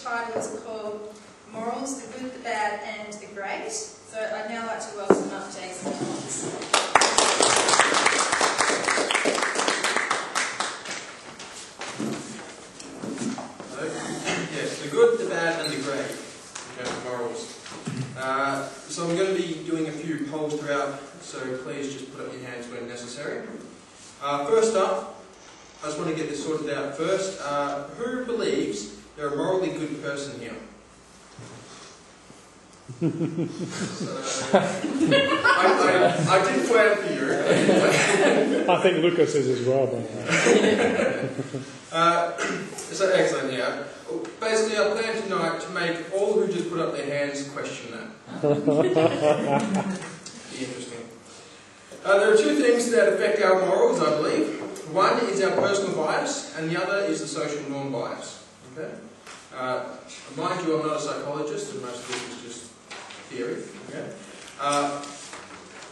title is called Morals, the Good, the Bad and the Great. So I'd now like to welcome up Jason Collins. Yes, the good, the bad and the great in terms of morals. So I'm going to be doing a few polls throughout, so please just put up your hands when necessary. First up, I just want to get this sorted out first. Who believes they're a morally good person here? I did plan for you. I think Lucas is as well. So excellent, yeah. Basically, I plan tonight to make all who just put up their hands question that. Be interesting. There are two things that affect our morals, I believe. One is our personal bias, and the other is the social norm bias. Okay. Mind you, I'm not a psychologist, and most of this is just theory. Okay.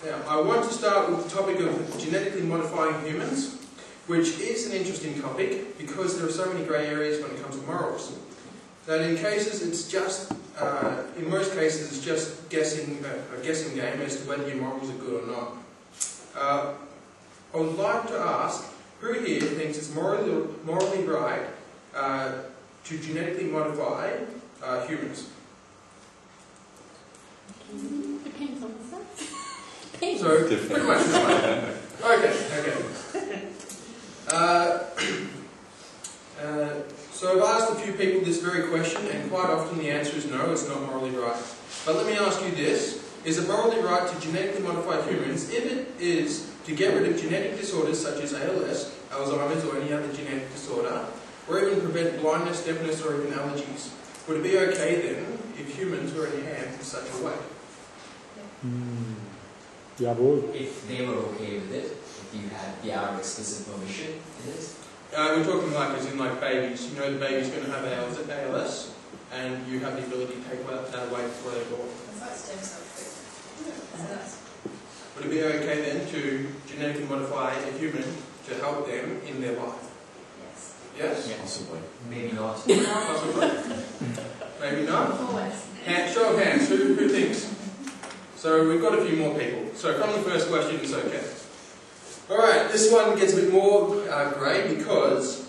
Now, I want to start with the topic of genetically modifying humans, which is an interesting topic because there are so many grey areas when it comes to morals. That in cases, it's just, in most cases, it's just a guessing game as to whether your morals are good or not. I would like to ask, who here thinks it's morally right to genetically modify humans? Depends on the sex. So, pretty much right. Okay. So I've asked a few people this very question, and quite often the answer is no, it's not morally right. But let me ask you this. Is it morally right to genetically modify humans if it is to get rid of genetic disorders such as ALS, Alzheimer's or any other genetic disorder, or even prevent blindness, deafness or even allergies? Would it be okay then if humans were enhanced in such a way? Yeah, boy. If they were okay with it, if you had our explicit permission, it is. We're talking like as in like babies. You know the baby's going to have ALS, and you have the ability to take that away before they're born. It's like stem cell treatment. Would it be okay then to genetically modify a human to help them in their life? Yes. Yes? Yeah, possibly. Maybe not. Possibly. Maybe not? Always. Show of hands. Who thinks? So we've got a few more people. So from the first question, it's okay. Alright, this one gets a bit more grey because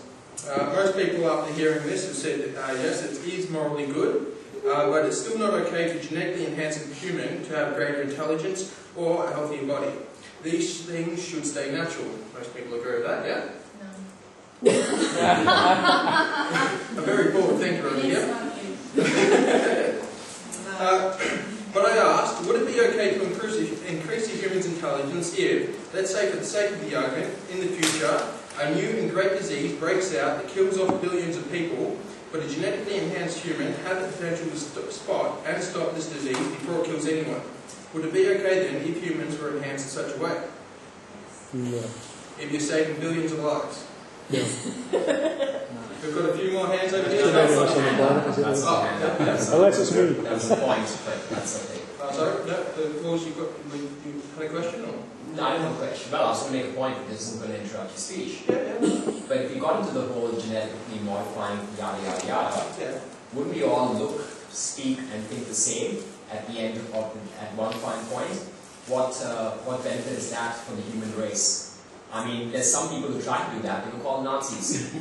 most people after hearing this have said that yes, it is morally good, but it's still not okay to genetically enhance a human to have greater intelligence or a healthier body. These things should stay natural. Most people agree with that, yeah? No. A very forward thinker over here. But I asked, would it be okay to increase a human's intelligence if, let's say for the sake of the argument, in the future, a new and great disease breaks out that kills off billions of people, but a genetically enhanced human had the potential to spot and stop this disease before it kills anyone? Would it be okay then if humans were enhanced in such a way? No. If you're saving billions of lives? Yeah. We've got a few more hands over here. Unless it's me. That's the point, but that's okay. Sorry? No, you had a question? Or? No, I don't have a question. Well, I was going to make a point, but this isn't going to interrupt your speech. Yeah. But if you got into the whole genetically modifying yada yada yada, Yeah. wouldn't we all look, speak, and think the same at the end at one fine point? What benefit is that for the human race? I mean, there's some people who try to do that. People call them Nazis.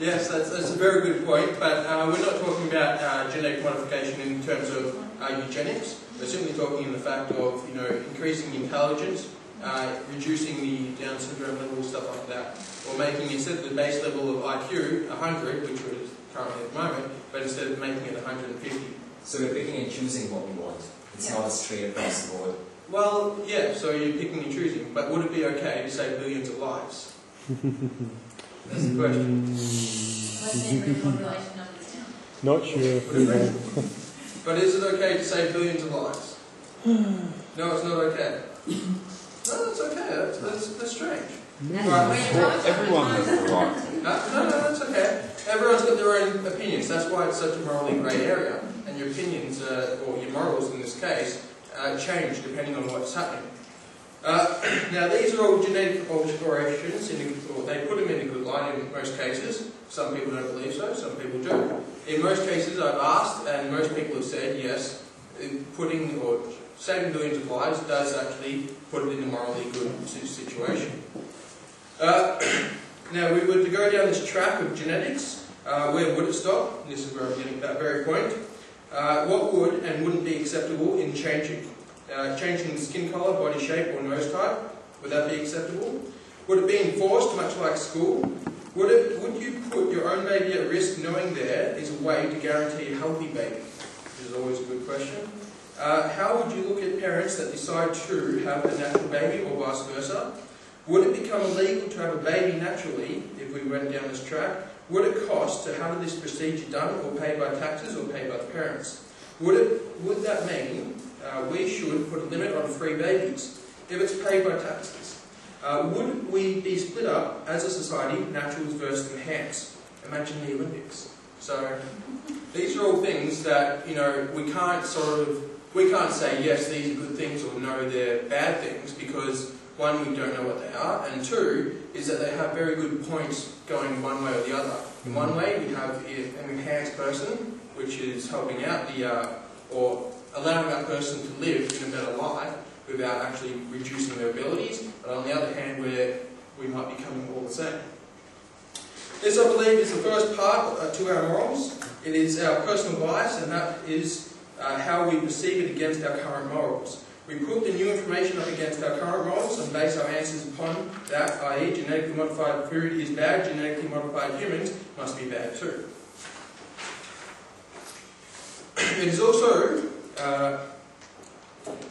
Yes, that's a very good point, but we're not talking about genetic modification in terms of eugenics. We're simply talking in the fact of, increasing intelligence, reducing the Down syndrome level, stuff like that, or making, instead of the base level of IQ 100, which it is currently at the moment, but instead of making it 150. So we're picking and choosing what we want. It's not a straight across the board. Well, yeah, so you're picking and choosing, but would it be okay to save billions of lives? That's the question. Let's say bring population numbers down. Not sure. But is it okay to save billions of lives? No, it's not okay. No, that's okay. That's strange. Everyone has the right. No, that's okay. Everyone's got their own opinions. That's why it's such a morally grey area. And your opinions, or your morals in this case, change depending on what's happening. Now these are all genetic alterations, or they put them in a good light in most cases. Some people don't believe so, some people do. In most cases I've asked, and most people have said yes, putting or saving millions of lives does actually put it in a morally good situation. Now we were to go down this track of genetics, where would it stop? This is where I'm getting to that very point. What would and wouldn't be acceptable in changing skin colour, body shape or nose type? Would that be acceptable? Would it be enforced, much like school? Would you put your own baby at risk knowing there is a way to guarantee a healthy baby? Which is always a good question. How would you look at parents that decide to have a natural baby or vice versa? Would it become illegal to have a baby naturally if we went down this track? Would it cost to have this procedure done or paid by taxes or paid by the parents? Would that mean we should put a limit on free babies if it's paid by taxes? Would we be split up as a society, naturals versus enhanced? Imagine the Olympics. So these are all things that we can't say yes, these are good things or no, they're bad things, because one, we don't know what they are, and two, is that they have very good points going one way or the other. In one way, we have an enhanced person, which is helping out or allowing that person to live in a better life without actually reducing their abilities, but on the other hand, where we might be becoming all the same. This, I believe, is the first part to our morals. It is our personal bias, and that is how we perceive it against our current morals. We put the new information up against our current morals and base our answers upon that, i.e. genetically modified food is bad, genetically modified humans must be bad too. It is also,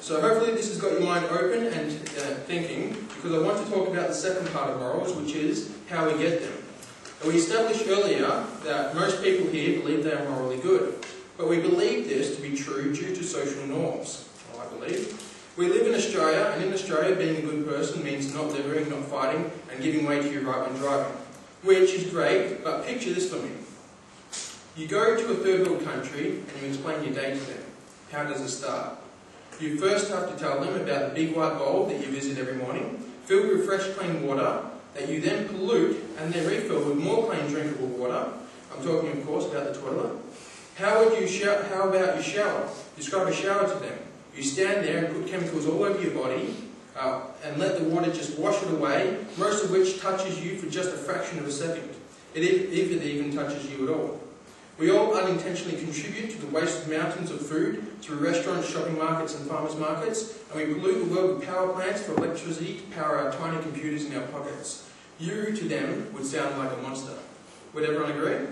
so hopefully this has got your mind open and thinking, because I want to talk about the second part of morals, which is how we get them. And we established earlier that most people here believe they are morally good, but we believe this to be true due to social norms, I believe. We live in Australia, and in Australia being a good person means not littering, not fighting, and giving way to your right when driving. Which is great, but picture this for me. You go to a third world country and you explain your day to them. How does it start? You first have to tell them about the big white bowl that you visit every morning, filled with fresh clean water, that you then pollute and then refill with more clean drinkable water. I'm talking of course about the toilet. How about your shower? Describe a shower to them. You stand there and put chemicals all over your body and let the water just wash it away, most of which touches you for just a fraction of a second, if it even touches you at all. We all unintentionally contribute to the waste of mountains of food through restaurants, shopping markets and farmers markets, and we pollute the world with power plants for electricity to power our tiny computers in our pockets. You to them would sound like a monster. Would everyone agree?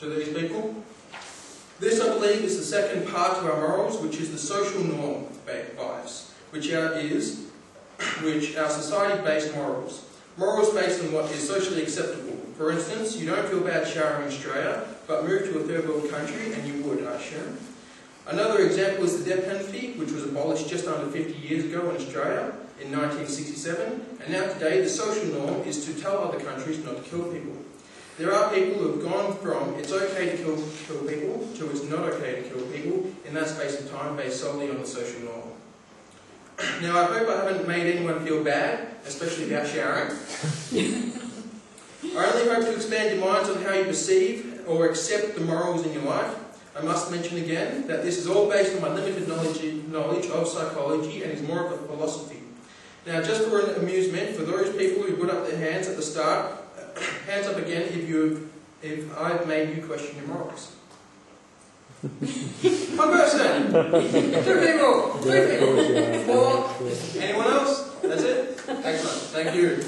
To these people? This, I believe, is the second part to our morals, which is the social norm bias, which our society-based morals. Morals based on what is socially acceptable. For instance, you don't feel bad showering in Australia, but move to a third world country and you would, I assume. Another example is the death penalty, which was abolished just under 50 years ago in Australia in 1967, and now today the social norm is to tell other countries not to kill people. There are people who have gone from it's okay to kill people to it's not okay to kill people in that space of time based solely on the social norm. Now I hope I haven't made anyone feel bad, especially about showering. I only hope to expand your minds on how you perceive or accept the morals in your life. I must mention again that this is all based on my limited knowledge of psychology and is more of a philosophy. Now just for an amusement, for those people who put up their hands at the start, hands up again if I've made you question your morals. One person! 2 people! 3 people! 4? Anyone else? That's it? Excellent. Thank you.